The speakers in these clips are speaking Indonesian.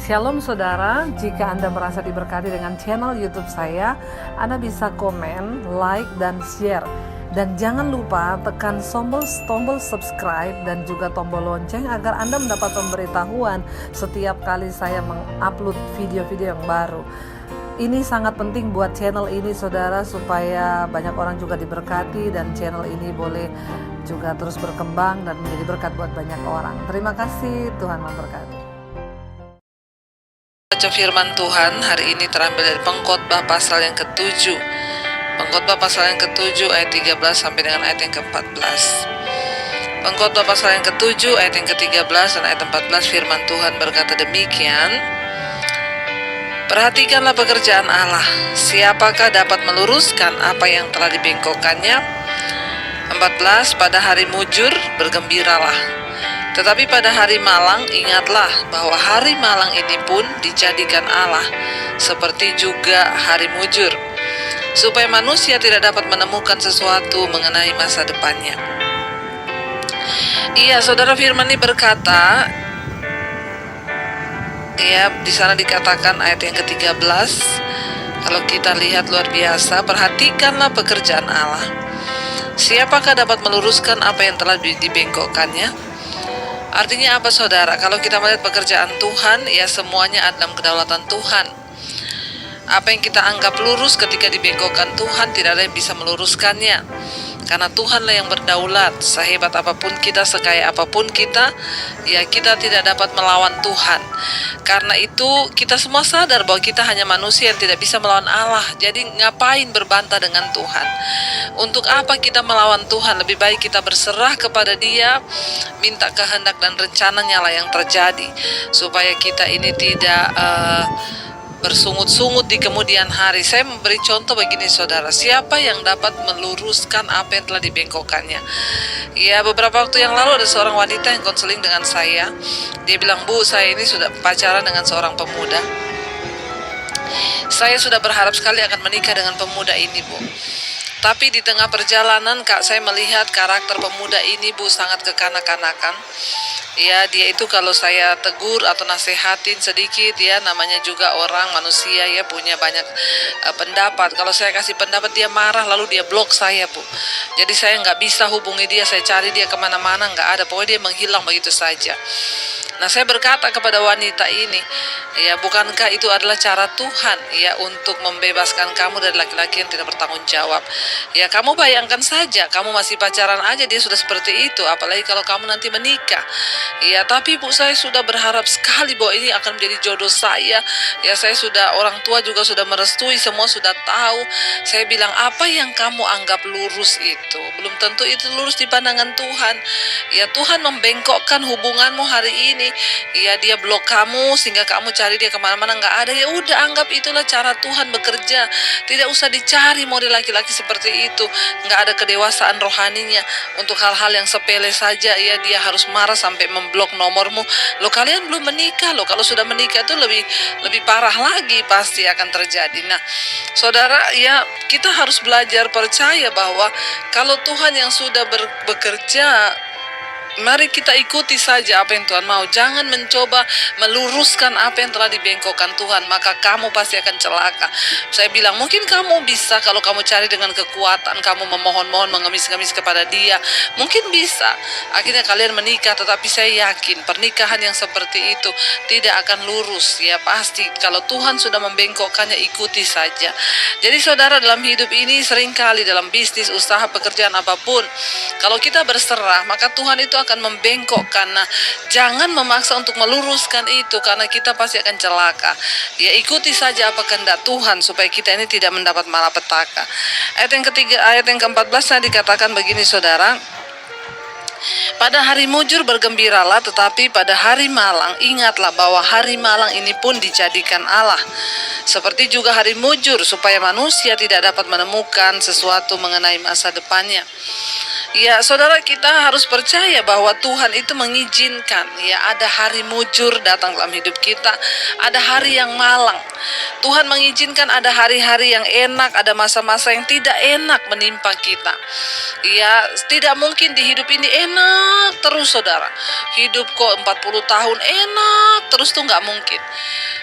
Shalom saudara, jika Anda merasa diberkati dengan channel YouTube saya, Anda bisa komen, like, dan share. Dan jangan lupa tekan tombol subscribe dan juga tombol lonceng agar Anda mendapat pemberitahuan setiap kali saya mengupload video-video yang baru. Ini sangat penting buat channel ini saudara, supaya banyak orang juga diberkati dan channel ini boleh juga terus berkembang dan menjadi berkat buat banyak orang. Terima kasih, Tuhan memberkati. Baca firman Tuhan hari ini terambil dari Pengkhotbah pasal yang ke-7. Pengkhotbah pasal yang ke-7 ayat 13 sampai dengan ayat yang ke-14. Pengkhotbah pasal yang ke-7 ayat yang ke-13 dan ayat 14, firman Tuhan berkata demikian. Perhatikanlah pekerjaan Allah, siapakah dapat meluruskan apa yang telah dibengkokkannya? 14. Pada hari mujur bergembiralah, tetapi pada hari malang ingatlah bahwa hari malang ini pun dijadikan Allah, seperti juga hari mujur, supaya manusia tidak dapat menemukan sesuatu mengenai masa depannya. Iya, saudara, firman ini berkata, ya, di sana dikatakan ayat yang ke-13, kalau kita lihat luar biasa, perhatikanlah pekerjaan Allah. Siapakah dapat meluruskan apa yang telah dibengkokkannya? Artinya apa saudara? Kalau kita melihat pekerjaan Tuhan, ya semuanya ada dalam kedaulatan Tuhan. Apa yang kita anggap lurus ketika dibengkokkan Tuhan, tidak ada yang bisa meluruskannya. Karena Tuhanlah yang berdaulat. Sehebat apapun kita, sekaya apapun kita, ya kita tidak dapat melawan Tuhan. Karena itu kita semua sadar bahwa kita hanya manusia yang tidak bisa melawan Allah. Jadi ngapain berbantah dengan Tuhan? Untuk apa kita melawan Tuhan? Lebih baik kita berserah kepada Dia, minta kehendak dan rencananya lah yang terjadi, supaya kita ini tidak bersungut-sungut di kemudian hari. Saya memberi contoh begini saudara, siapa yang dapat meluruskan apa yang telah dibengkokkannya? Ya, beberapa waktu yang lalu ada seorang wanita yang konseling dengan saya. Dia bilang, "Bu, saya ini sudah pacaran dengan seorang pemuda. Saya sudah berharap sekali akan menikah dengan pemuda ini, Bu. Tapi di tengah perjalanan, Kak, saya melihat karakter pemuda ini, Bu, sangat kekanak-kanakan. Ya, dia itu kalau saya tegur atau nasehatin sedikit, ya namanya juga orang manusia, ya punya banyak pendapat. Kalau saya kasih pendapat dia marah, lalu dia blok saya, Bu. Jadi saya nggak bisa hubungi dia, saya cari dia kemana-mana, nggak ada. Pokoknya dia menghilang begitu saja. Nah, saya berkata kepada wanita ini, ya bukankah itu adalah cara Tuhan, ya untuk membebaskan kamu dari laki-laki yang tidak bertanggung jawab? Ya kamu bayangkan saja, kamu masih pacaran aja dia sudah seperti itu, apalagi kalau kamu nanti menikah. Ya, tapi Bu, saya sudah berharap sekali bahwa ini akan menjadi jodoh saya. Ya, saya sudah, orang tua juga sudah merestui, semua sudah tahu." Saya bilang, apa yang kamu anggap lurus itu belum tentu itu lurus di pandangan Tuhan. Ya, Tuhan membengkokkan hubunganmu hari ini. Ya, dia blok kamu sehingga kamu cari dia kemana-mana nggak ada. Ya udah, anggap itulah cara Tuhan bekerja. Tidak usah dicari model laki-laki seperti itu. Nggak ada kedewasaan rohaninya. Untuk hal-hal yang sepele saja, ya dia harus marah sampai memblok nomormu. Loh, kalian belum menikah loh. Kalau sudah menikah itu lebih parah lagi pasti akan terjadi. Nah, saudara, ya kita harus belajar percaya bahwa kalau Tuhan yang sudah bekerja, mari kita ikuti saja apa yang Tuhan mau. Jangan mencoba meluruskan apa yang telah dibengkokkan Tuhan, maka kamu pasti akan celaka. Saya bilang, mungkin kamu bisa kalau kamu cari dengan kekuatan, kamu memohon-mohon, mengemis-ngemis kepada dia, mungkin bisa. Akhirnya kalian menikah, tetapi saya yakin pernikahan yang seperti itu tidak akan lurus. Ya pasti, kalau Tuhan sudah membengkokkannya, ikuti saja. Jadi saudara, dalam hidup ini seringkali dalam bisnis, usaha, pekerjaan apapun, kalau kita berserah, maka Tuhan itu akan membengkokkan. Nah, jangan memaksa untuk meluruskan itu, karena kita pasti akan celaka. Ya, ikuti saja apa kehendak Tuhan supaya kita ini tidak mendapat malapetaka. Ayat yang ketiga, ayat yang ke-14 dikatakan begini saudara, pada hari mujur bergembiralah, tetapi pada hari malang ingatlah bahwa hari malang ini pun dijadikan Allah, seperti juga hari mujur, supaya manusia tidak dapat menemukan sesuatu mengenai masa depannya. Ya, saudara, kita harus percaya bahwa Tuhan itu mengizinkan ya ada hari mujur datang dalam hidup kita, ada hari yang malang. Tuhan mengizinkan ada hari-hari yang enak, ada masa-masa yang tidak enak menimpa kita. Ya, tidak mungkin di hidup ini enak terus, saudara. Hidup kok 40 tahun enak terus tuh nggak mungkin.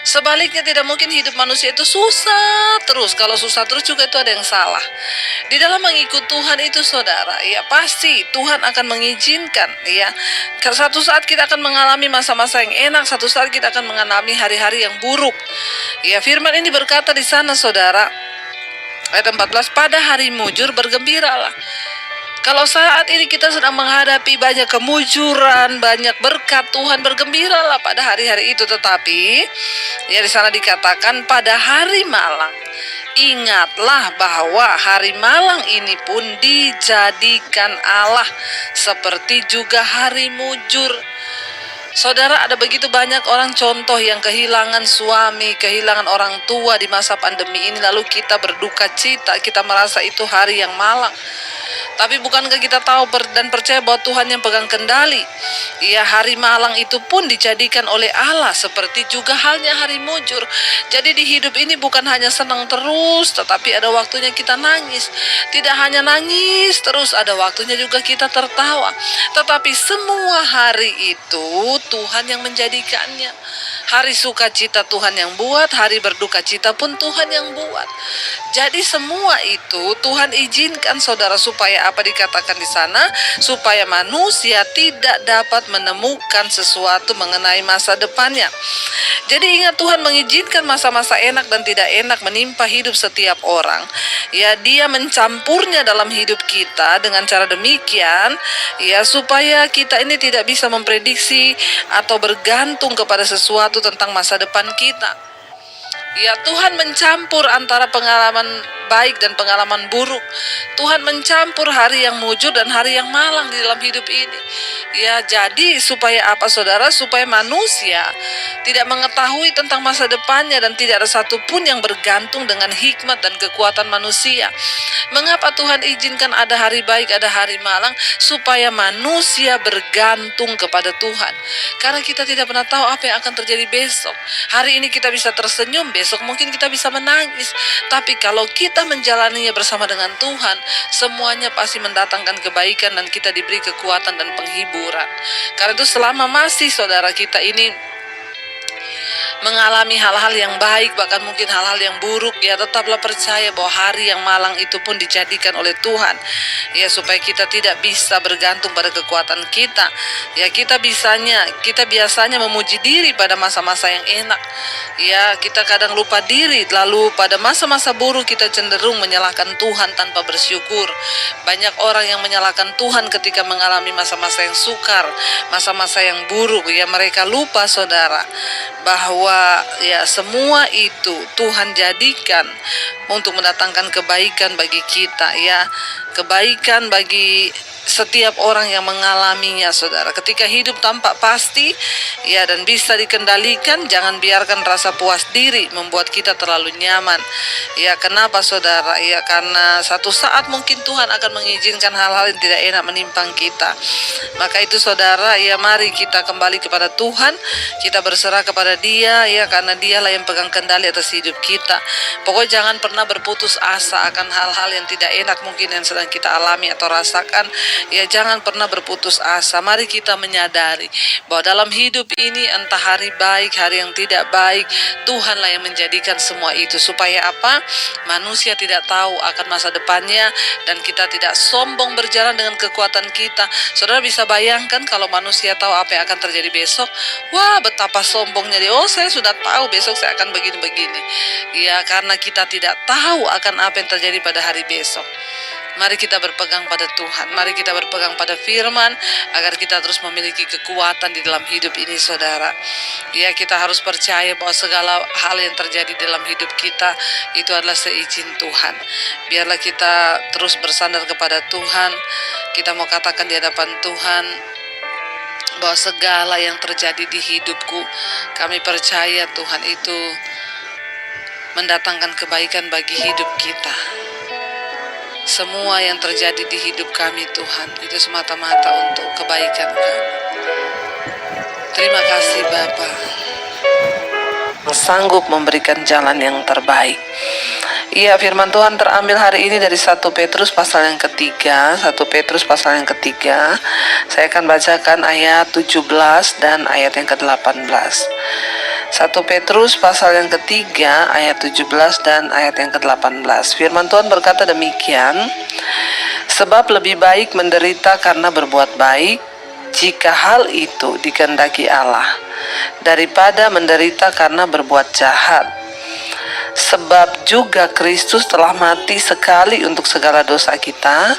Sebaliknya tidak mungkin hidup manusia itu susah terus. Kalau susah terus juga itu ada yang salah. Di dalam mengikut Tuhan itu, saudara, ya pasti Tuhan akan mengizinkan ya. Satu saat kita akan mengalami masa-masa yang enak, satu saat kita akan mengalami hari-hari yang buruk. Ya, firman ini berkata di sana, saudara, ayat 14, pada hari mujur bergembiralah. Kalau saat ini kita sedang menghadapi banyak kemujuran, banyak berkat, Tuhan bergembiralah pada hari-hari itu. Tetapi ya di sana dikatakan pada hari malang, ingatlah bahwa hari malang ini pun dijadikan Allah seperti juga hari mujur. Saudara, ada begitu banyak orang contoh yang kehilangan suami, kehilangan orang tua di masa pandemi ini, lalu kita berduka cita, kita merasa itu hari yang malang. Tapi bukankah kita tahu dan percaya bahwa Tuhan yang pegang kendali? Ya, hari malang itu pun dijadikan oleh Allah seperti juga halnya hari mujur. Jadi di hidup ini bukan hanya senang terus, tetapi ada waktunya kita nangis. Tidak hanya nangis terus, ada waktunya juga kita tertawa. Tetapi semua hari itu Tuhan yang menjadikannya. Hari sukacita Tuhan yang buat, hari berduka cita pun Tuhan yang buat. Jadi semua itu Tuhan izinkan, saudara, supaya apa dikatakan di sana? Supaya manusia tidak dapat menemukan sesuatu mengenai masa depannya. Jadi ingat, Tuhan mengizinkan masa-masa enak dan tidak enak menimpa hidup setiap orang. Ya, Dia mencampurnya dalam hidup kita dengan cara demikian, ya, supaya kita ini tidak bisa memprediksi atau bergantung kepada sesuatu tentang masa depan kita. Ya, Tuhan mencampur antara pengalaman baik dan pengalaman buruk. Tuhan mencampur hari yang mujur dan hari yang malang di dalam hidup ini. Ya, jadi supaya apa, saudara? Supaya manusia tidak mengetahui tentang masa depannya dan tidak ada satupun yang bergantung dengan hikmat dan kekuatan manusia. Mengapa Tuhan izinkan ada hari baik, ada hari malang? Supaya manusia bergantung kepada Tuhan. Karena kita tidak pernah tahu apa yang akan terjadi besok. Hari ini kita bisa tersenyum, besok mungkin kita bisa menangis. Tapi kalau kita menjalaninya bersama dengan Tuhan, semuanya pasti mendatangkan kebaikan dan kita diberi kekuatan dan penghiburan. Karena itu selama masih saudara kita ini mengalami hal-hal yang baik, bahkan mungkin hal-hal yang buruk, ya tetaplah percaya bahwa hari yang malang itu pun dijadikan oleh Tuhan, ya supaya kita tidak bisa bergantung pada kekuatan kita. Ya, kita biasanya memuji diri pada masa-masa yang enak. Ya, kita kadang lupa diri, lalu pada masa-masa buruk kita cenderung menyalahkan Tuhan tanpa bersyukur. Banyak orang yang menyalahkan Tuhan ketika mengalami masa-masa yang sukar, masa-masa yang buruk. Ya, mereka lupa, saudara, bahwa ya semua itu Tuhan jadikan untuk mendatangkan kebaikan bagi kita, ya, kebaikan bagi setiap orang yang mengalaminya, saudara. Ketika hidup tampak pasti, ya, dan bisa dikendalikan, jangan biarkan rasa puas diri membuat kita terlalu nyaman. Ya, kenapa, saudara? Ya, karena satu saat mungkin Tuhan akan mengizinkan hal-hal yang tidak enak menimpa kita. Maka itu, saudara, ya mari kita kembali kepada Tuhan, kita berserah kepada Dia, ya, karena Dialah yang pegang kendali atas hidup kita. Pokoknya jangan pernah berputus asa akan hal-hal yang tidak enak mungkin yang sedang kita alami atau rasakan. Ya, jangan pernah berputus asa. Mari kita menyadari bahwa dalam hidup ini, entah hari baik, hari yang tidak baik, Tuhanlah yang menjadikan semua itu. Supaya apa? Manusia tidak tahu akan masa depannya dan kita tidak sombong berjalan dengan kekuatan kita. Saudara bisa bayangkan kalau manusia tahu apa yang akan terjadi besok. Wah, betapa sombongnya dia. Oh, saya sudah tahu besok saya akan begini-begini. Ya, karena kita tidak tahu akan apa yang terjadi pada hari besok. Mari kita berpegang pada Tuhan. Mari kita berpegang pada firman agar kita terus memiliki kekuatan di dalam hidup ini, saudara. Ya, kita harus percaya bahwa segala hal yang terjadi dalam hidup kita itu adalah seizin Tuhan. Biarlah kita terus bersandar kepada Tuhan. Kita mau katakan di hadapan Tuhan bahwa segala yang terjadi di hidupku, kami percaya Tuhan itu mendatangkan kebaikan bagi hidup kita. Semua yang terjadi di hidup kami Tuhan, itu semata-mata untuk kebaikan kami. Terima kasih Bapa, sanggup memberikan jalan yang terbaik. Iya, firman Tuhan terambil hari ini dari 1 Petrus pasal yang ketiga. 1 Petrus pasal yang ketiga. Saya akan bacakan ayat 17 dan ayat yang ke-18. 1 Petrus pasal yang ketiga ayat 17 dan ayat yang ke-18. Firman Tuhan berkata demikian, sebab lebih baik menderita karena berbuat baik, jika hal itu dikehendaki Allah, daripada menderita karena berbuat jahat. Sebab juga Kristus telah mati sekali untuk segala dosa kita,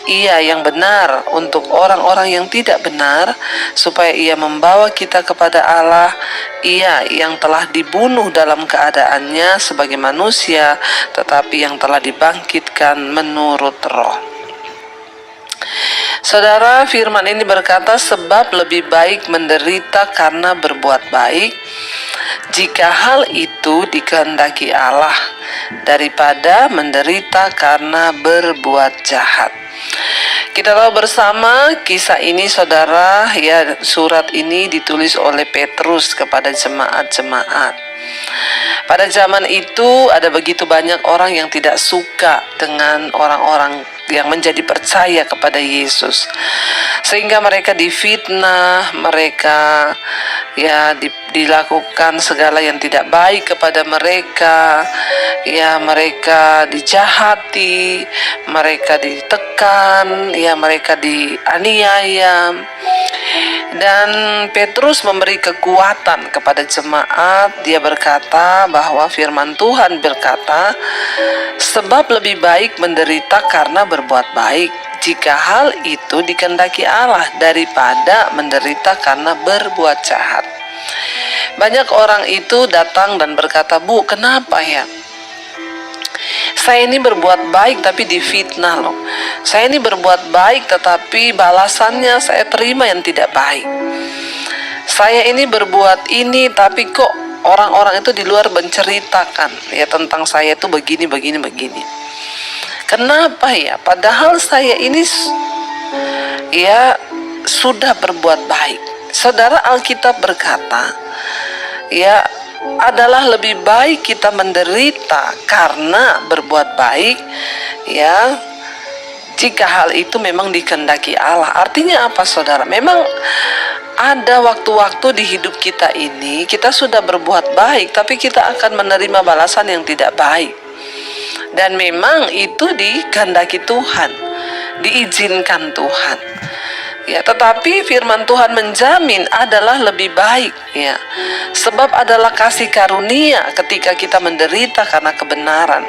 Ia yang benar untuk orang-orang yang tidak benar, supaya Ia membawa kita kepada Allah. Ia yang telah dibunuh dalam keadaannya sebagai manusia, tetapi yang telah dibangkitkan menurut roh. Saudara, firman ini berkata, sebab lebih baik menderita karena berbuat baik, jika hal itu dikehendaki Allah, daripada menderita karena berbuat jahat. Kita tahu bersama kisah ini saudara, ya, surat ini ditulis oleh Petrus kepada jemaat-jemaat. Pada zaman itu ada begitu banyak orang yang tidak suka dengan orang-orang yang menjadi percaya kepada Yesus, sehingga mereka difitnah, mereka dilakukan segala yang tidak baik kepada mereka, mereka dijahati, mereka ditekan, mereka dianiaya. Dan Petrus memberi kekuatan kepada jemaat. Dia berkata bahwa firman Tuhan berkata, sebab lebih baik menderita karena berbuat baik, jika hal itu dikehendaki Allah, daripada menderita karena berbuat jahat. Banyak orang itu datang dan berkata, Bu, kenapa ya? Saya ini berbuat baik tapi difitnah loh. Saya ini berbuat baik tetapi balasannya saya terima yang tidak baik. Saya ini berbuat ini tapi kok orang-orang itu di luar menceritakan tentang saya itu begini. Kenapa ya? Padahal saya ini sudah berbuat baik. Saudara, Alkitab berkata, adalah lebih baik kita menderita karena berbuat baik, jika hal itu memang dikehendaki Allah. Artinya apa saudara? Memang ada waktu-waktu di hidup kita ini kita sudah berbuat baik, tapi kita akan menerima balasan yang tidak baik. Dan memang itu dikehendaki Tuhan, diizinkan Tuhan. Tetapi firman Tuhan menjamin adalah lebih baik, sebab adalah kasih karunia ketika kita menderita karena kebenaran,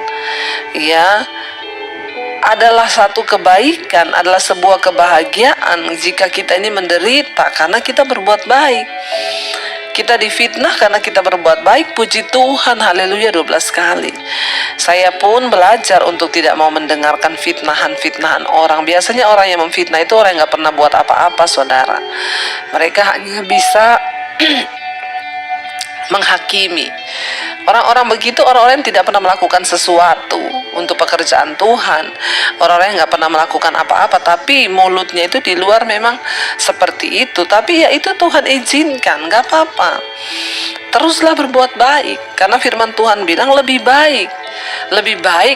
adalah satu kebaikan, adalah sebuah kebahagiaan jika kita ini menderita karena kita berbuat baik. Kita difitnah karena kita berbuat baik, puji Tuhan, haleluya 12 kali. Saya pun belajar untuk tidak mau mendengarkan fitnahan orang. Biasanya orang yang memfitnah itu orang yang gak pernah buat apa-apa saudara. Mereka hanya bisa menghakimi. Orang-orang begitu, orang-orang yang tidak pernah melakukan sesuatu untuk pekerjaan Tuhan, orang-orang yang gak pernah melakukan apa-apa, tapi mulutnya itu di luar memang seperti itu. Tapi itu Tuhan izinkan, gak apa-apa. Teruslah berbuat baik, karena firman Tuhan bilang lebih baik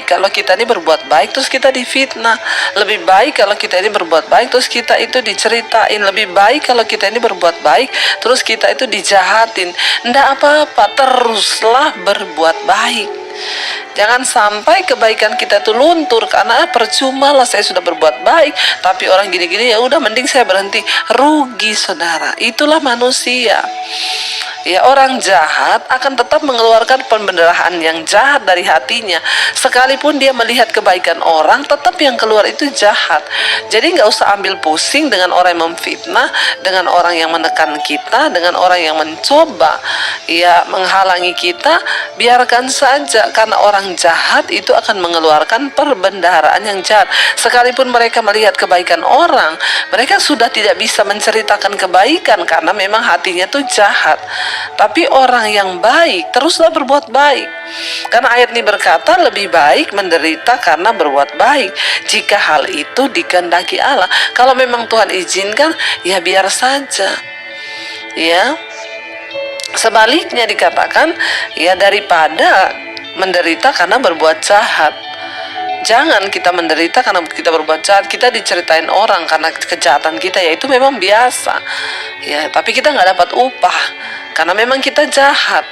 kalau kita ini berbuat baik terus kita difitnah. Lebih baik kalau kita ini berbuat baik terus kita itu diceritain. Lebih baik kalau kita ini berbuat baik terus kita itu dijahatin. Nggak apa-apa, teruslah berbuat baik. Jangan sampai kebaikan kita itu luntur karena percuma lah saya sudah berbuat baik tapi orang gini-gini, ya udah mending saya berhenti. Rugi saudara, itulah manusia. Orang jahat akan tetap mengeluarkan pembenaran yang jahat dari hatinya. Sekalipun dia melihat kebaikan orang, tetap yang keluar itu jahat. Jadi nggak usah ambil pusing dengan orang yang memfitnah, dengan orang yang menekan kita, dengan orang yang mencoba menghalangi kita. Biarkan saja, karena orang jahat itu akan mengeluarkan perbendaharaan yang jahat. Sekalipun mereka melihat kebaikan orang, mereka sudah tidak bisa menceritakan kebaikan karena memang hatinya itu jahat. Tapi orang yang baik teruslah berbuat baik. Karena ayat ini berkata lebih baik menderita karena berbuat baik, jika hal itu dikehendaki Allah. Kalau memang Tuhan izinkan, ya biar saja. Ya. Sebaliknya dikatakan, ya daripada menderita karena berbuat jahat. Jangan kita menderita karena kita berbuat jahat. Kita diceritain orang karena kejahatan kita, ya itu memang biasa. Ya, tapi kita nggak dapat upah karena memang kita jahat.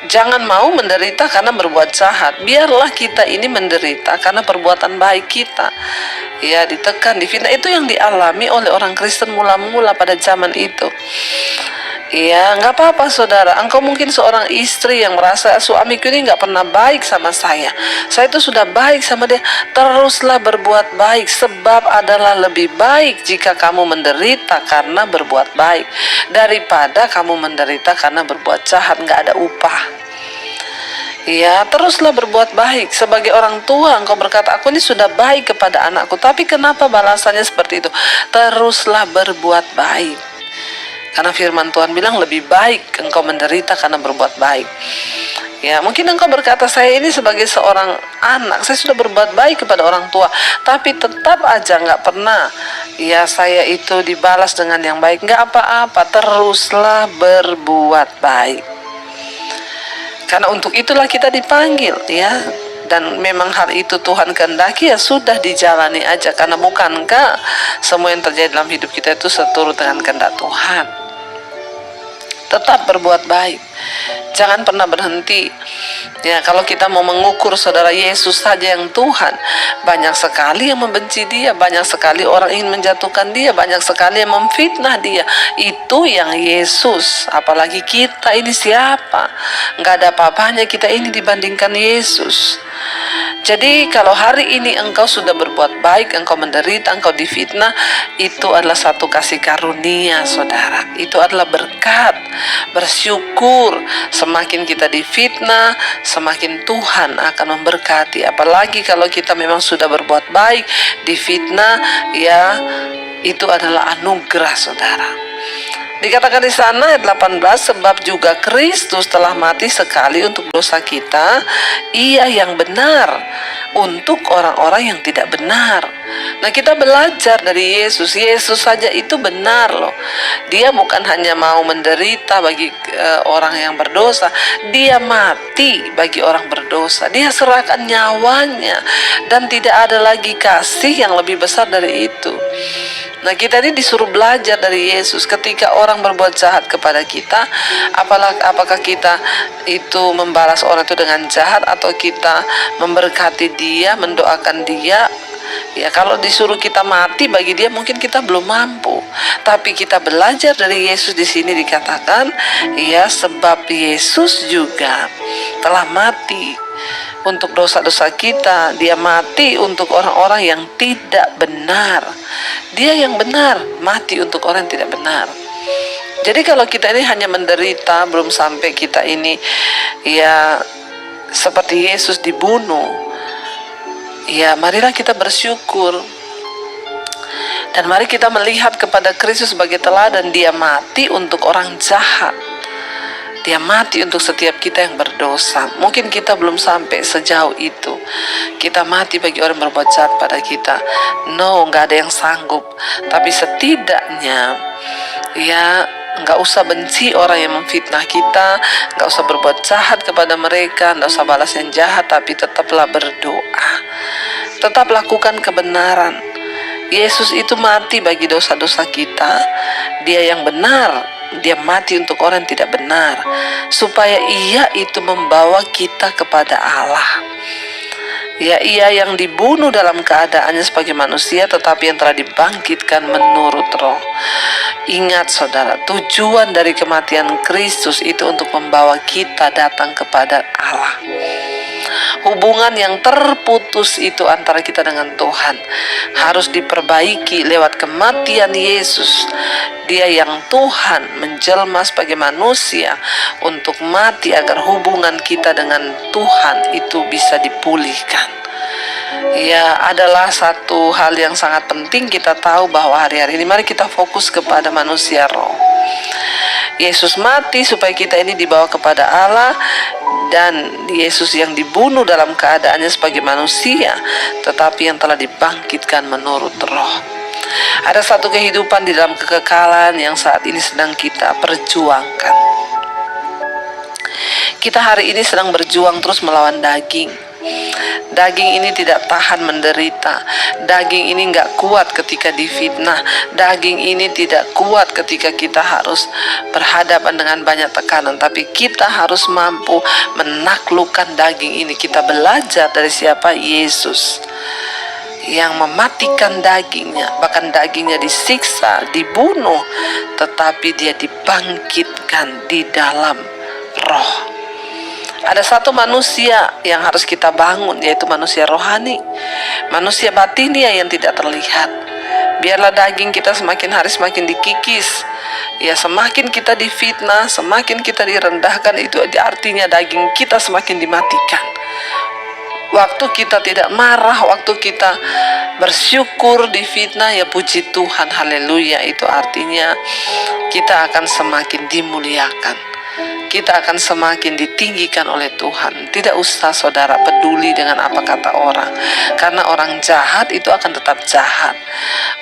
Jangan mau menderita karena berbuat jahat. Biarlah kita ini menderita karena perbuatan baik kita. Ya, ditekan, difitnah, itu yang dialami oleh orang Kristen mula-mula pada zaman itu. Ya, nggak apa-apa saudara. Engkau mungkin seorang istri yang merasa suamiku ini nggak pernah baik sama saya. Saya itu sudah baik sama dia. Teruslah berbuat baik, sebab adalah lebih baik jika kamu menderita karena berbuat baik daripada kamu menderita karena berbuat jahat, nggak ada upah. Ya, teruslah berbuat baik. Sebagai orang tua, engkau berkata, aku ini sudah baik kepada anakku, tapi kenapa balasannya seperti itu? Teruslah berbuat baik. Karena firman Tuhan bilang lebih baik engkau menderita karena berbuat baik. Ya, mungkin engkau berkata, saya ini sebagai seorang anak, saya sudah berbuat baik kepada orang tua, tapi tetap aja nggak pernah ya saya itu dibalas dengan yang baik. Nggak apa-apa, teruslah berbuat baik. Karena untuk itulah kita dipanggil, ya. Dan memang hal itu Tuhan kehendaki, ya sudah dijalani aja. Karena bukankah semua yang terjadi dalam hidup kita itu seturut dengan kehendak Tuhan. Tetap berbuat baik, jangan pernah berhenti. Ya, kalau kita mau mengukur saudara, Yesus saja yang Tuhan, banyak sekali yang membenci dia, banyak sekali orang ingin menjatuhkan dia, banyak sekali yang memfitnah dia. Itu yang Yesus, apalagi kita ini siapa? Nggak ada apa-apanya kita ini dibandingkan Yesus. Jadi kalau hari ini engkau sudah berbuat baik, engkau menderita, engkau difitnah, itu adalah satu kasih karunia saudara. Itu adalah berkat. Bersyukur, semakin kita difitnah, semakin Tuhan akan memberkati. Apalagi kalau kita memang sudah berbuat baik, difitnah, ya itu adalah anugerah saudara. Dikatakan di sana ayat 18, sebab juga Kristus telah mati sekali untuk dosa kita, ia yang benar untuk orang-orang yang tidak benar. Nah, kita belajar dari Yesus. Yesus saja itu benar loh. Dia bukan hanya mau menderita bagi orang yang berdosa, dia mati bagi orang berdosa. Dia serahkan nyawanya, dan tidak ada lagi kasih yang lebih besar dari itu. Nah, kita ini disuruh belajar dari Yesus. Ketika orang berbuat jahat kepada kita, apakah kita itu membalas orang itu dengan jahat, atau kita memberkati dia, mendoakan dia? Ya, kalau disuruh kita mati bagi dia, mungkin kita belum mampu. Tapi kita belajar dari Yesus. Di sini dikatakan, ya sebab Yesus juga telah mati untuk dosa-dosa kita. Dia mati untuk orang-orang yang tidak benar. Dia yang benar mati untuk orang yang tidak benar. Jadi kalau kita ini hanya menderita, belum sampai kita ini ya seperti Yesus dibunuh, ya marilah kita bersyukur. Dan mari kita melihat kepada Kristus sebagai teladan. Dia mati untuk orang jahat. Dia mati untuk setiap kita yang berdosa. Mungkin kita belum sampai sejauh itu. Kita mati bagi orang yang berbuat jahat pada kita. No, nggak ada yang sanggup. Tapi setidaknya, ya nggak usah benci orang yang memfitnah kita, nggak usah berbuat jahat kepada mereka, nggak usah balas yang jahat, tapi tetaplah berdoa. Tetap lakukan kebenaran. Yesus itu mati bagi dosa-dosa kita. Dia yang benar. Dia mati untuk orang yang tidak benar, supaya ia itu membawa kita kepada Allah. Ya, ia yang dibunuh dalam keadaannya sebagai manusia, tetapi yang telah dibangkitkan menurut roh. Ingat saudara, tujuan dari kematian Kristus itu untuk membawa kita datang kepada Allah. Hubungan yang terputus itu antara kita dengan Tuhan harus diperbaiki lewat kematian Yesus. Dia yang Tuhan menjelma sebagai manusia untuk mati agar hubungan kita dengan Tuhan itu bisa dipulihkan. Ya, adalah satu hal yang sangat penting kita tahu bahwa hari-hari ini mari kita fokus kepada manusia roh. Yesus mati supaya kita ini dibawa kepada Allah, dan Yesus yang dibunuh dalam keadaannya sebagai manusia, tetapi yang telah dibangkitkan menurut Roh. Ada satu kehidupan di dalam kekekalan yang saat ini sedang kita perjuangkan. Kita hari ini sedang berjuang terus melawan daging. Daging ini tidak tahan menderita. Daging ini gak kuat ketika difitnah. Daging ini tidak kuat ketika kita harus berhadapan dengan banyak tekanan. Tapi kita harus mampu menaklukkan daging ini. Kita belajar dari siapa? Yesus, yang mematikan dagingnya. Bahkan dagingnya disiksa, dibunuh, tetapi dia dibangkitkan di dalam Roh. Ada satu manusia yang harus kita bangun, yaitu manusia rohani, manusia batinia yang tidak terlihat. Biarlah daging kita semakin hari semakin dikikis. Ya, semakin kita difitnah, semakin kita direndahkan, itu artinya daging kita semakin dimatikan. Waktu kita tidak marah, waktu kita bersyukur difitnah, ya puji Tuhan, haleluya, itu artinya kita akan semakin dimuliakan. Kita akan semakin ditinggikan oleh Tuhan. Tidak usah saudara peduli dengan apa kata orang, karena orang jahat itu akan tetap jahat.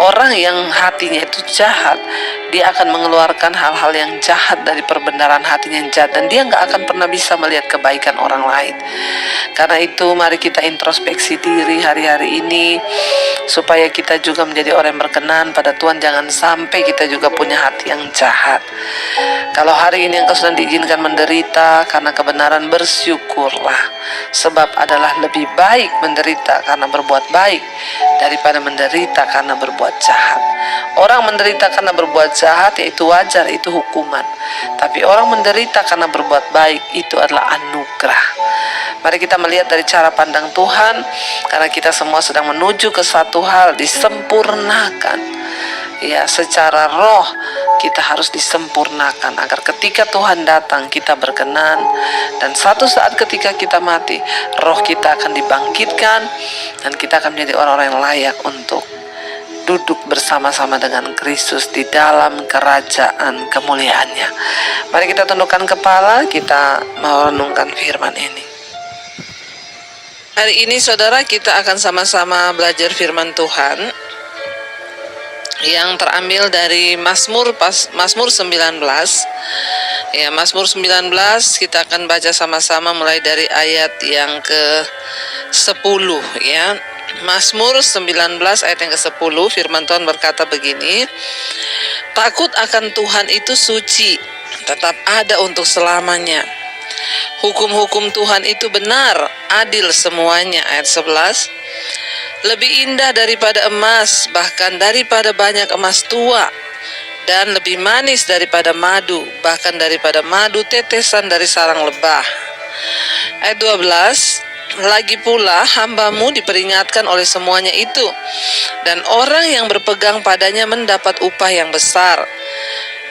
Orang yang hatinya itu jahat, dia akan mengeluarkan hal-hal yang jahat dari perbendaharaan hatinya yang jahat, dan dia gak akan pernah bisa melihat kebaikan orang lain. Karena itu mari kita introspeksi diri hari-hari ini, supaya kita juga menjadi orang yang berkenan pada Tuhan. Jangan sampai kita juga punya hati yang jahat. Kalau hari ini engkau sedang diizinkan menderita karena kebenaran, bersyukurlah, sebab adalah lebih baik menderita karena berbuat baik daripada menderita karena berbuat jahat. Orang menderita karena berbuat jahat, yaitu wajar, itu hukuman. Tapi orang menderita karena berbuat baik, itu adalah anugerah. Mari kita melihat dari cara pandang Tuhan, karena kita semua sedang menuju ke satu hal, disempurnakan. Ya, secara roh kita harus disempurnakan, agar ketika Tuhan datang kita berkenan, dan satu saat ketika kita mati, roh kita akan dibangkitkan, dan kita akan menjadi orang-orang yang layak untuk duduk bersama-sama dengan Kristus di dalam kerajaan kemuliaannya. Mari kita tundukkan kepala, kita merenungkan firman ini. Hari ini saudara, kita akan sama-sama belajar firman Tuhan yang terambil dari Mazmur 19. Ya, Mazmur 19 kita akan baca sama-sama mulai dari ayat yang ke-10 ya. Mazmur 19 ayat yang ke-10, firman Tuhan berkata begini: takut akan Tuhan itu suci, tetap ada untuk selamanya. Hukum-hukum Tuhan itu benar, adil semuanya. Ayat 11, lebih indah daripada emas, bahkan daripada banyak emas tua, dan lebih manis daripada madu, bahkan daripada madu tetesan dari sarang lebah. Ayat 12, lagi pula hambamu diperingatkan oleh semuanya itu, dan orang yang berpegang padanya mendapat upah yang besar.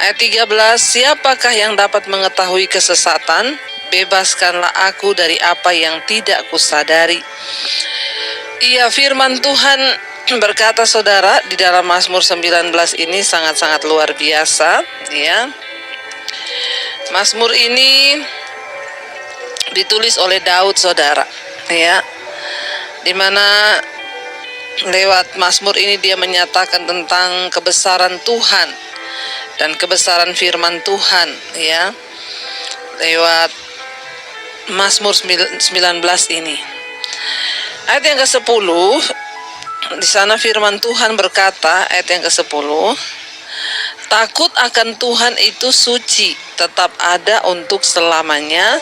Ayat 13, siapakah yang dapat mengetahui kesesatan? Bebaskanlah aku dari apa yang tidak kusadari. Iya, firman Tuhan berkata saudara di dalam Mazmur 19 ini sangat-sangat luar biasa ya. Mazmur ini ditulis oleh Daud saudara ya, dimana lewat Mazmur ini dia menyatakan tentang kebesaran Tuhan dan kebesaran firman Tuhan ya, lewat Mazmur 19 ini. Ayat yang ke-10, di sana firman Tuhan berkata, ayat yang ke-10, takut akan Tuhan itu suci, tetap ada untuk selamanya.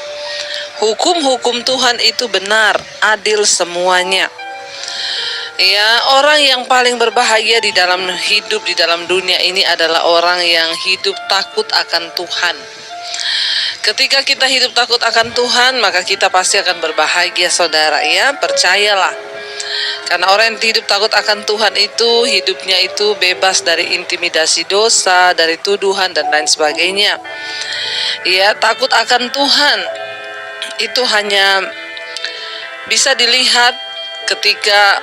Hukum-hukum Tuhan itu benar, adil semuanya. Ya, orang yang paling berbahagia di dalam hidup di dalam dunia ini adalah orang yang hidup takut akan Tuhan. Ketika kita hidup takut akan Tuhan, maka kita pasti akan berbahagia saudara ya, percayalah. Karena orang yang hidup takut akan Tuhan itu, hidupnya itu bebas dari intimidasi dosa, dari tuduhan dan lain sebagainya. Ya, takut akan Tuhan itu hanya bisa dilihat ketika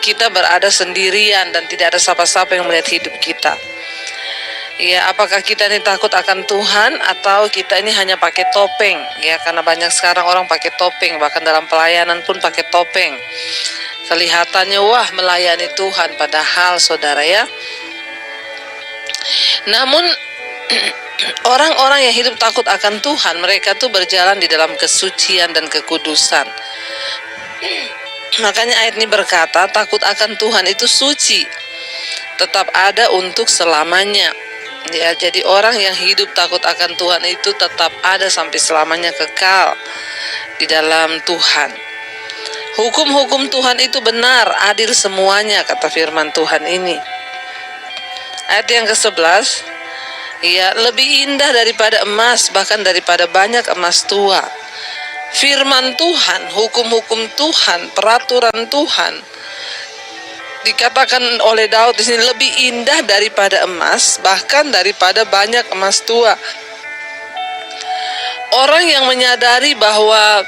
kita berada sendirian dan tidak ada siapa-siapa yang melihat hidup kita. Ya, apakah kita ini takut akan Tuhan atau kita ini hanya pakai topeng? Ya, karena banyak sekarang orang pakai topeng, bahkan dalam pelayanan pun pakai topeng. Kelihatannya wah melayani Tuhan, padahal saudara ya. Namun orang-orang yang hidup takut akan Tuhan, mereka tuh berjalan di dalam kesucian dan kekudusan. Makanya ayat ini berkata, takut akan Tuhan itu suci, tetap ada untuk selamanya. Ya, jadi orang yang hidup takut akan Tuhan itu tetap ada sampai selamanya, kekal di dalam Tuhan. Hukum-hukum Tuhan itu benar, adil semuanya, kata firman Tuhan ini. Ayat yang ke-11, ya, lebih indah daripada emas, bahkan daripada banyak emas tua. Firman Tuhan, hukum-hukum Tuhan, peraturan Tuhan, dikatakan oleh Daud di sini lebih indah daripada emas, bahkan daripada banyak emas tua. Orang yang menyadari bahwa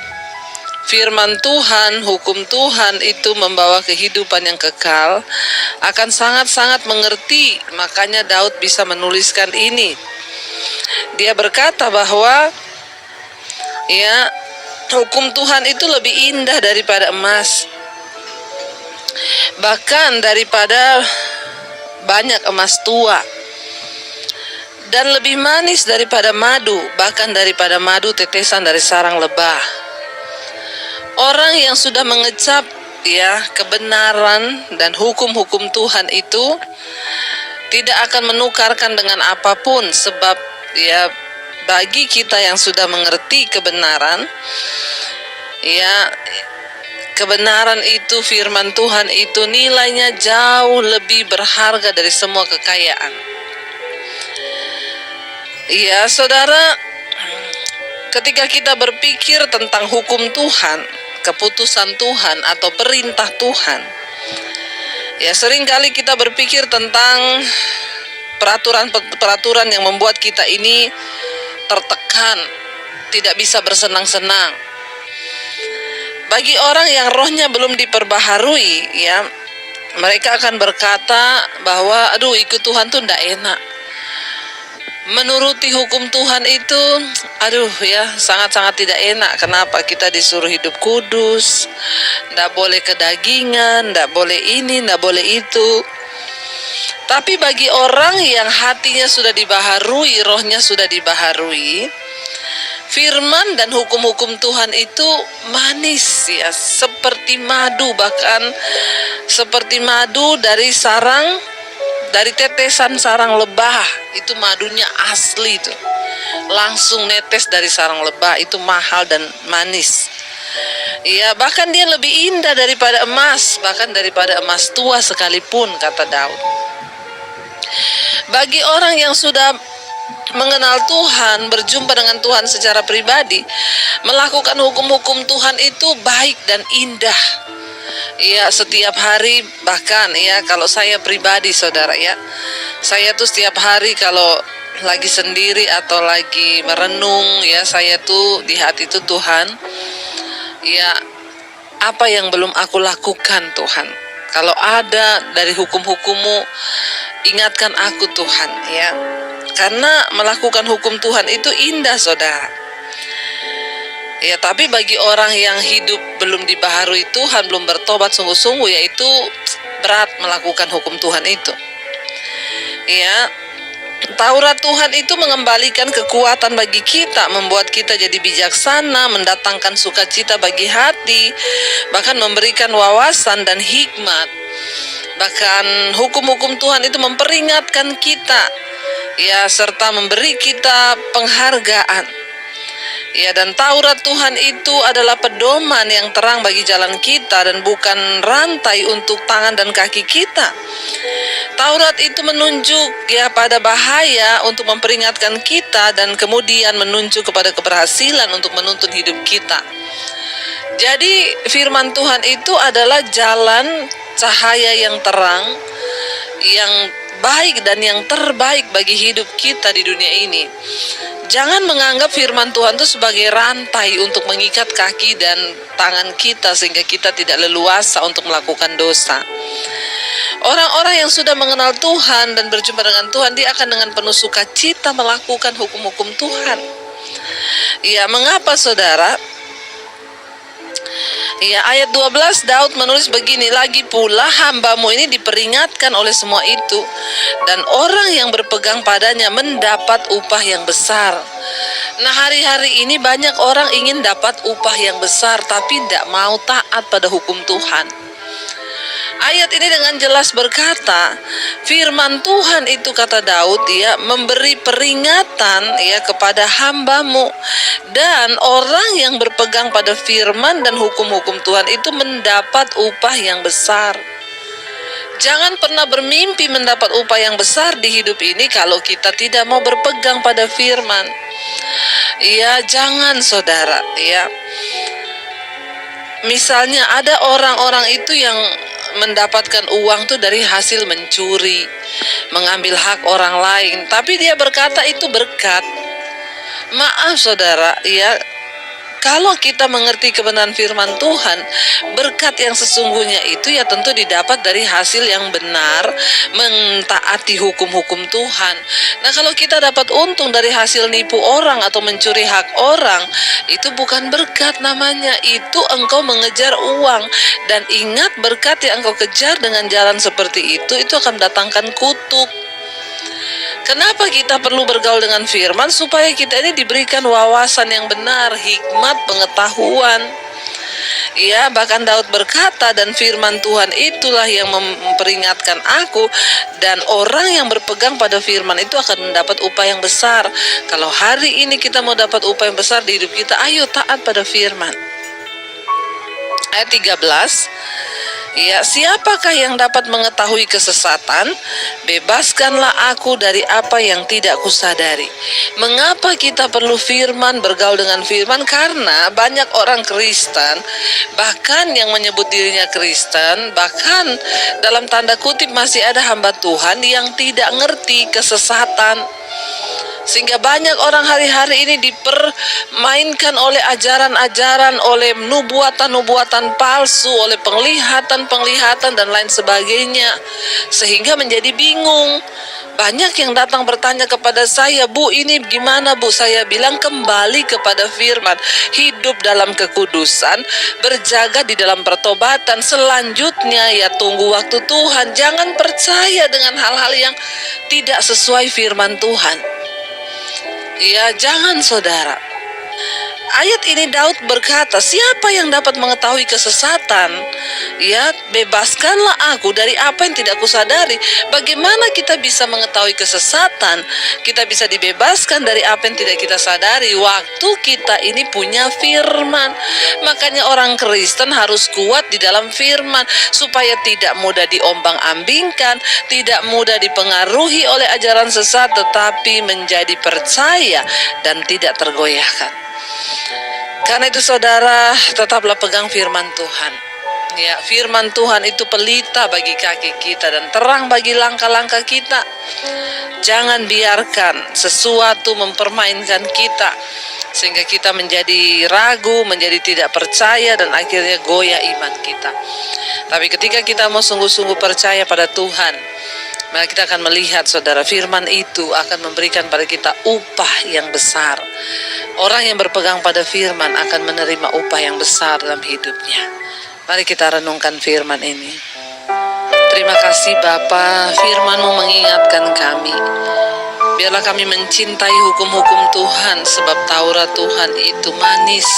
firman Tuhan, hukum Tuhan itu membawa kehidupan yang kekal, akan sangat-sangat mengerti. Makanya Daud bisa menuliskan ini. Dia berkata bahwa ya, hukum Tuhan itu lebih indah daripada emas, bahkan daripada banyak emas tua, dan lebih manis daripada madu, bahkan daripada madu tetesan dari sarang lebah. Orang yang sudah mengecap ya kebenaran dan hukum-hukum Tuhan itu tidak akan menukarkan dengan apapun, sebab ya bagi kita yang sudah mengerti kebenaran, ya kebenaran itu, firman Tuhan itu nilainya jauh lebih berharga dari semua kekayaan. Ya saudara, ketika kita berpikir tentang hukum Tuhan, keputusan Tuhan atau perintah Tuhan, ya seringkali kita berpikir tentang peraturan-peraturan yang membuat kita ini tertekan, tidak bisa bersenang-senang. Bagi orang yang rohnya belum diperbaharui, ya mereka akan berkata bahwa aduh, ikut Tuhan tuh ndak enak. Menuruti hukum Tuhan itu aduh ya, sangat-sangat tidak enak. Kenapa? Kita disuruh hidup kudus, ndak boleh kedagingan, ndak boleh ini, ndak boleh itu. Tapi bagi orang yang hatinya sudah dibaharui, rohnya sudah dibaharui, firman dan hukum-hukum Tuhan itu manis ya, seperti madu, bahkan seperti madu dari tetesan sarang lebah. Itu madunya asli tuh, langsung netes dari sarang lebah, itu mahal dan manis. Ya, bahkan dia lebih indah daripada emas, bahkan daripada emas tua sekalipun, kata Daud. Bagi orang yang sudah mengenal Tuhan, berjumpa dengan Tuhan secara pribadi, melakukan hukum-hukum Tuhan itu baik dan indah. Ya, setiap hari, bahkan ya kalau saya pribadi saudara ya, saya tuh setiap hari kalau lagi sendiri atau lagi merenung ya, saya tuh di hati itu, Tuhan, ya apa yang belum aku lakukan Tuhan? Kalau ada dari hukum-hukum-Mu, ingatkan aku Tuhan ya. Karena melakukan hukum Tuhan itu indah saudara. Ya, tapi bagi orang yang hidup belum dibaharui Tuhan, belum bertobat sungguh-sungguh, yaitu berat melakukan hukum Tuhan itu. Ya, Taurat Tuhan itu mengembalikan kekuatan bagi kita, membuat kita jadi bijaksana, mendatangkan sukacita bagi hati, bahkan memberikan wawasan dan hikmat. Bahkan hukum-hukum Tuhan itu memperingatkan kita, ya, serta memberi kita penghargaan. Ya, dan Taurat Tuhan itu adalah pedoman yang terang bagi jalan kita dan bukan rantai untuk tangan dan kaki kita. Taurat itu menunjuk ya pada bahaya untuk memperingatkan kita dan kemudian menunjuk kepada keberhasilan untuk menuntun hidup kita. Jadi firman Tuhan itu adalah jalan cahaya yang terang, yang baik dan yang terbaik bagi hidup kita di dunia ini. Jangan menganggap firman Tuhan itu sebagai rantai untuk mengikat kaki dan tangan kita sehingga kita tidak leluasa untuk melakukan dosa. Orang-orang yang sudah mengenal Tuhan dan berjumpa dengan Tuhan, dia akan dengan penuh sukacita melakukan hukum-hukum Tuhan. Ya, mengapa saudara? Ya, ayat 12 Daud menulis begini, lagi pula hambamu ini diperingatkan oleh semua itu, dan orang yang berpegang padanya mendapat upah yang besar. Nah, hari-hari ini banyak orang ingin dapat upah yang besar, tapi tidak mau taat pada hukum Tuhan. Ayat ini dengan jelas berkata, firman Tuhan itu, kata Daud, ya, memberi peringatan ya kepada hambamu, dan orang yang berpegang pada firman dan hukum-hukum Tuhan itu mendapat upah yang besar. Jangan pernah bermimpi mendapat upah yang besar di hidup ini kalau kita tidak mau berpegang pada firman. Ya, jangan saudara, ya. Misalnya ada orang-orang itu yang mendapatkan uang tuh dari hasil mencuri, mengambil hak orang lain, tapi dia berkata itu berkat. Maaf saudara, ya, kalau kita mengerti kebenaran firman Tuhan, berkat yang sesungguhnya itu ya tentu didapat dari hasil yang benar, mentaati hukum-hukum Tuhan. Nah, kalau kita dapat untung dari hasil nipu orang atau mencuri hak orang, itu bukan berkat namanya, itu engkau mengejar uang. Dan ingat, berkat yang engkau kejar dengan jalan seperti itu akan mendatangkan kutuk. Kenapa kita perlu bergaul dengan firman? Supaya kita ini diberikan wawasan yang benar, hikmat, pengetahuan. Ya, bahkan Daud berkata, dan firman Tuhan itulah yang memperingatkan aku, dan orang yang berpegang pada firman itu akan mendapat upah yang besar. Kalau hari ini kita mau dapat upah yang besar di hidup kita, ayo taat pada firman. Ayat 13, ya, siapakah yang dapat mengetahui kesesatan? Bebaskanlah aku dari apa yang tidak kusadari. Mengapa kita perlu firman, bergaul dengan firman? Karena banyak orang Kristen, bahkan yang menyebut dirinya Kristen, bahkan dalam tanda kutip masih ada hamba Tuhan yang tidak ngerti kesesatan. Sehingga banyak orang hari-hari ini dipermainkan oleh ajaran-ajaran, oleh nubuatan-nubuatan palsu, oleh penglihatan-penglihatan dan lain sebagainya, sehingga menjadi bingung. Banyak yang datang bertanya kepada saya, Bu, ini gimana Bu? Saya bilang, kembali kepada firman, hidup dalam kekudusan, berjaga di dalam pertobatan. Selanjutnya ya tunggu waktu Tuhan. Jangan percaya dengan hal-hal yang tidak sesuai firman Tuhan. Ya, jangan saudara. Ayat ini Daud berkata, siapa yang dapat mengetahui kesesatan? Ya, bebaskanlah aku dari apa yang tidak kusadari. Bagaimana kita bisa mengetahui kesesatan? Kita bisa dibebaskan dari apa yang tidak kita sadari waktu kita ini punya firman. Makanya orang Kristen harus kuat di dalam firman, supaya tidak mudah diombang-ambingkan, tidak mudah dipengaruhi oleh ajaran sesat, tetapi menjadi percaya dan tidak tergoyahkan. Karena itu saudara, tetaplah pegang firman Tuhan. Ya, firman Tuhan itu pelita bagi kaki kita dan terang bagi langkah-langkah kita. Jangan biarkan sesuatu mempermainkan kita, sehingga kita menjadi ragu, menjadi tidak percaya, dan akhirnya goyah iman kita. Tapi ketika kita mau sungguh-sungguh percaya pada Tuhan, maka kita akan melihat saudara, firman itu akan memberikan pada kita upah yang besar. Orang yang berpegang pada firman akan menerima upah yang besar dalam hidupnya. Mari kita renungkan firman ini. Terima kasih Bapa, firman-Mu mengingatkan kami. Biarlah kami mencintai hukum-hukum Tuhan, sebab Taurat Tuhan itu manis.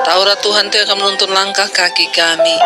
Taurat Tuhan itu akan menuntun langkah kaki kami.